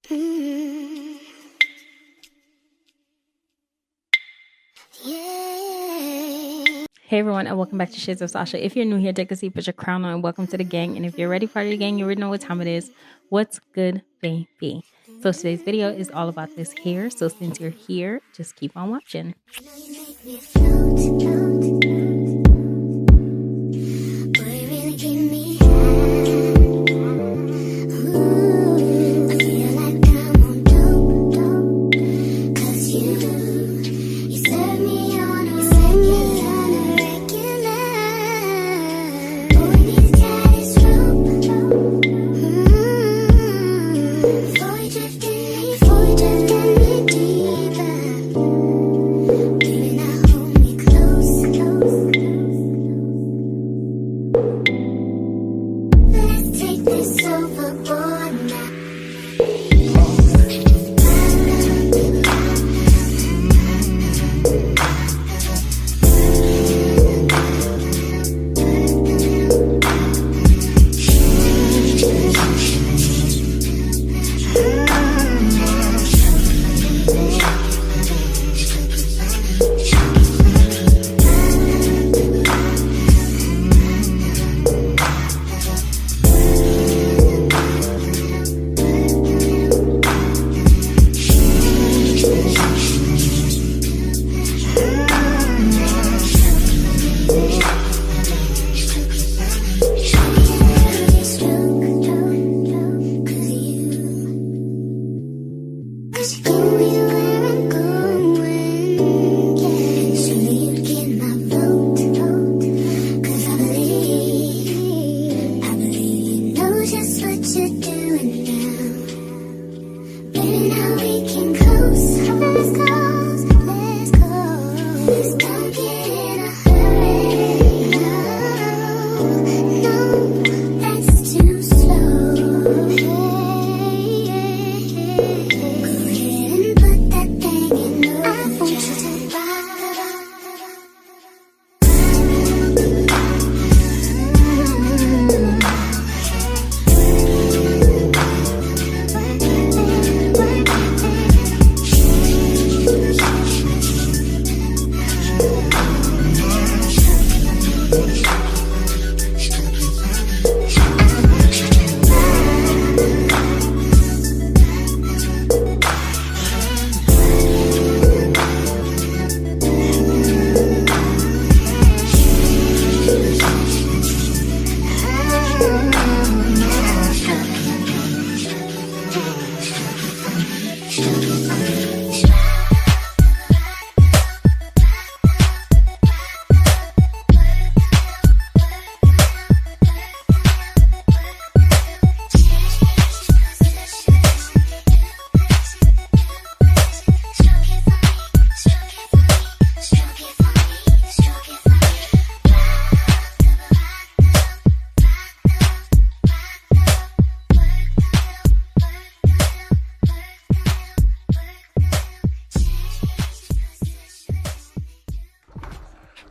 Hey everyone, and welcome back to Shades of Sasha. If you're new here, take a seat, put your crown on, and welcome to the gang. And if you're already part of the gang, you already know what time it is. What's good, baby? So today's video is all about this hair. So since you're here, just keep on watching.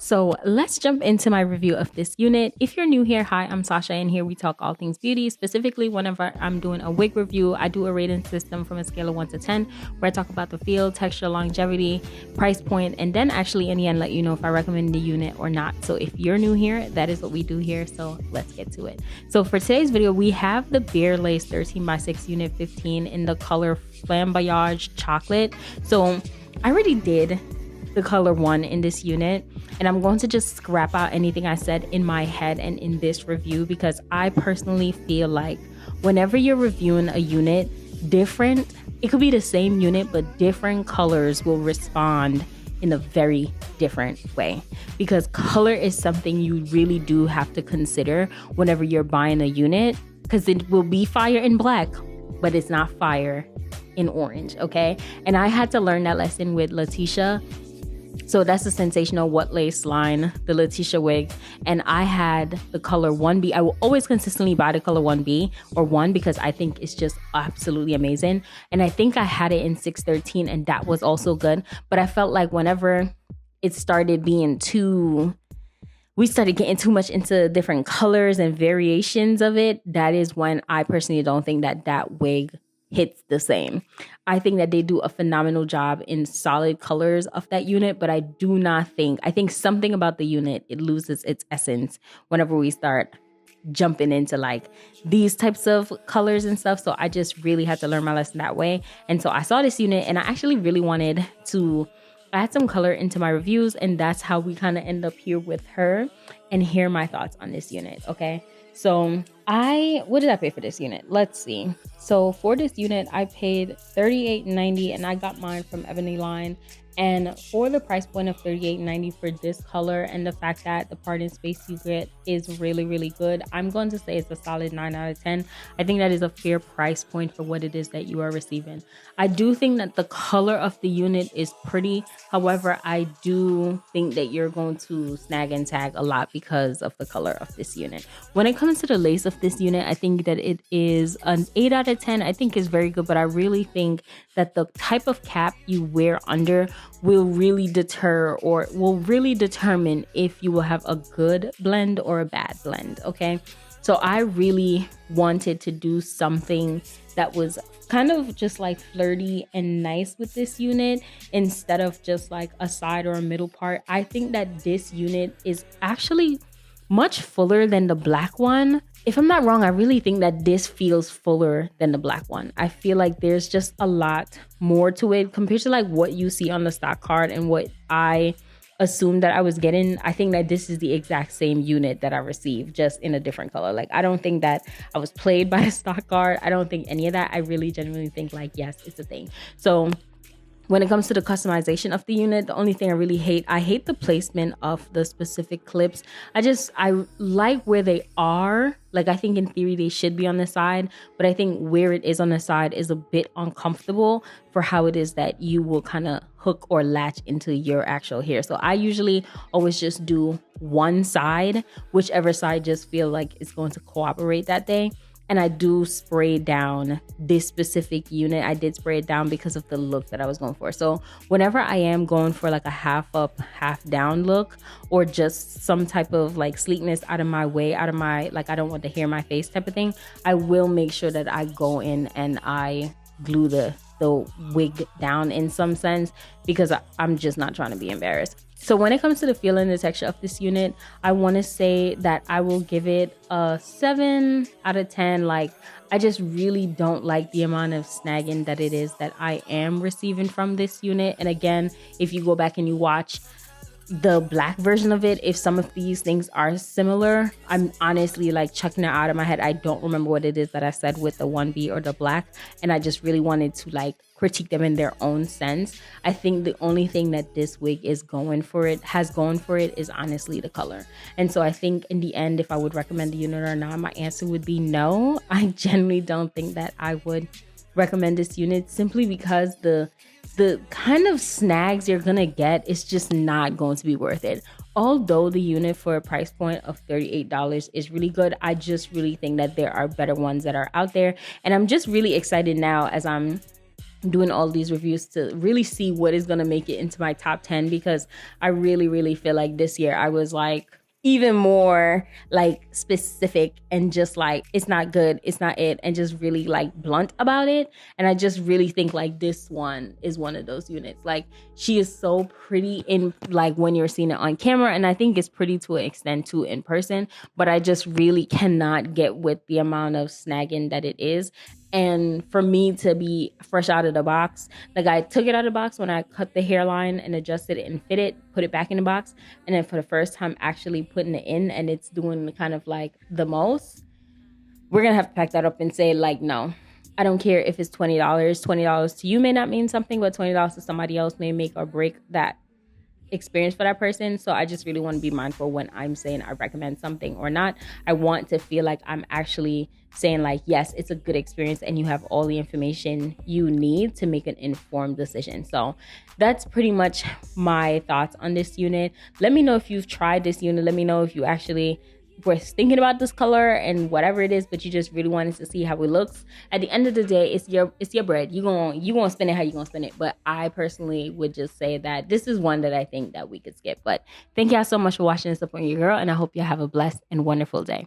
So let's jump into my review of this unit. If you're new here, hi, I'm Sasha, and here we talk all things beauty. Specifically, whenever I'm doing a wig review, I do a rating system from a scale of 1 to 10, where I talk about the feel, texture, longevity, price point, and then actually in the end let you know if I recommend the unit or not. So if you're new here, that is what we do here. So let's get to it. So for today's video, we have the Bare Lace 13x6 Unit 15 in the color Flamboyage Chocolate. So I already did the color 1 in this unit, and I'm going to just scrap out anything I said in my head and in this review, because I personally feel like whenever you're reviewing a unit, it could be the same unit, but different colors will respond in a very different way, because color is something you really do have to consider whenever you're buying a unit, because it will be fire in black, but it's not fire in orange. Okay, and I had to learn that lesson with Letitia. So that's the Sensational What Lace line, the Letitia wig. And I had the color 1B. I will always consistently buy the color 1B or 1 because I think it's just absolutely amazing. And I think I had it in 613 and that was also good. But I felt like whenever it started being we started getting too much into different colors and variations of it, that is when I personally don't think that wig hits the same. I think that they do a phenomenal job in solid colors of that unit, but I think something about the unit, it loses its essence whenever we start jumping into like these types of colors and stuff. So I just really had to learn my lesson that way. And so I saw this unit and I actually really wanted to add some color into my reviews, and that's how we kind of end up here with her and hear my thoughts on this unit. Okay, so what did I pay for this unit? Let's see. So for this unit, I paid $38.90 and I got mine from Ebony Line. And for the price point of $38.90 for this color and the fact that the parting space you get is really, really good, I'm going to say it's a solid 9 out of 10. I think that is a fair price point for what it is that you are receiving. I do think that the color of the unit is pretty. However, I do think that you're going to snag and tag a lot because of the color of this unit. When it comes to the lace of this unit, I think that it is an 8 out of 10. I think it's very good, but I really think that the type of cap you wear under will really determine if you will have a good blend or a bad blend. Okay, so I really wanted to do something that was kind of just like flirty and nice with this unit instead of just like a side or a middle part. I think that this unit is actually much fuller than the black one. If I'm not wrong, I really think that this feels fuller than the black one. I feel like there's just a lot more to it compared to like what you see on the stock card and what I assumed that I was getting. I think that this is the exact same unit that I received, just in a different color. Like, I don't think that I was played by a stock card. I don't think any of that. I really genuinely think like, yes, it's a thing. So when it comes to the customization of the unit, the only thing I hate the placement of the specific clips. I like where they are. Like, I think in theory they should be on the side, but I think where it is on the side is a bit uncomfortable for how it is that you will kind of hook or latch into your actual hair. So I usually always just do one side, whichever side just feel like it's going to cooperate that day. And I do spray down this specific unit. I did spray it down because of the look that I was going for. So whenever I am going for like a half up, half down look, or just some type of like sleekness out of my way, like I don't want to hair my face type of thing, I will make sure that I go in and I glue the wig down in some sense, because I'm just not trying to be embarrassed. So when it comes to the feel and the texture of this unit, I want to say that I will give it a 7 out of 10. Like, I just really don't like the amount of snagging that it is that I am receiving from this unit. And again, if you go back and you watch the black version of it, if some of these things are similar, I'm honestly like chucking it out of my head. I don't remember what it is that I said with the 1B or the black, and I just really wanted to like critique them in their own sense. I think the only thing that this wig has going for it is honestly the color. And so I think in the end, if I would recommend the unit or not, my answer would be no. I genuinely don't think that I would recommend this unit, simply because the kind of snags you're gonna get is just not going to be worth it. Although the unit for a price point of $38 is really good, I just really think that there are better ones that are out there. And I'm just really excited now as I'm doing all these reviews to really see what is gonna make it into my top 10, because I really, really feel like this year I was like even more like specific and just like, it's not good, it's not it, and just really like blunt about it. And I just really think like this one is one of those units. Like, she is so pretty in like when you're seeing it on camera, and I think it's pretty to an extent too in person, but I just really cannot get with the amount of snagging that it is. And for me to be fresh out of the box, like I took it out of the box when I cut the hairline and adjusted it and fit it, put it back in the box. And then for the first time actually putting it in, and it's doing kind of like the most, we're going to have to pack that up and say like, no, I don't care if it's $20. $20 to you may not mean something, but $20 to somebody else may make or break that experience for that person. So I just really want to be mindful when I'm saying I recommend something or not. I want to feel like I'm actually saying like, yes, it's a good experience and you have all the information you need to make an informed decision. So that's pretty much my thoughts on this unit. Let me know if you've tried this unit. Let me know if you actually were thinking about this color and whatever it is, but you just really wanted to see how it looks. At the end of the day, it's your bread. You gonna spend it how you gonna spend it. But I personally would just say that this is one that I think that we could skip. But thank y'all so much for watching and supporting your girl, and I hope you have a blessed and wonderful day.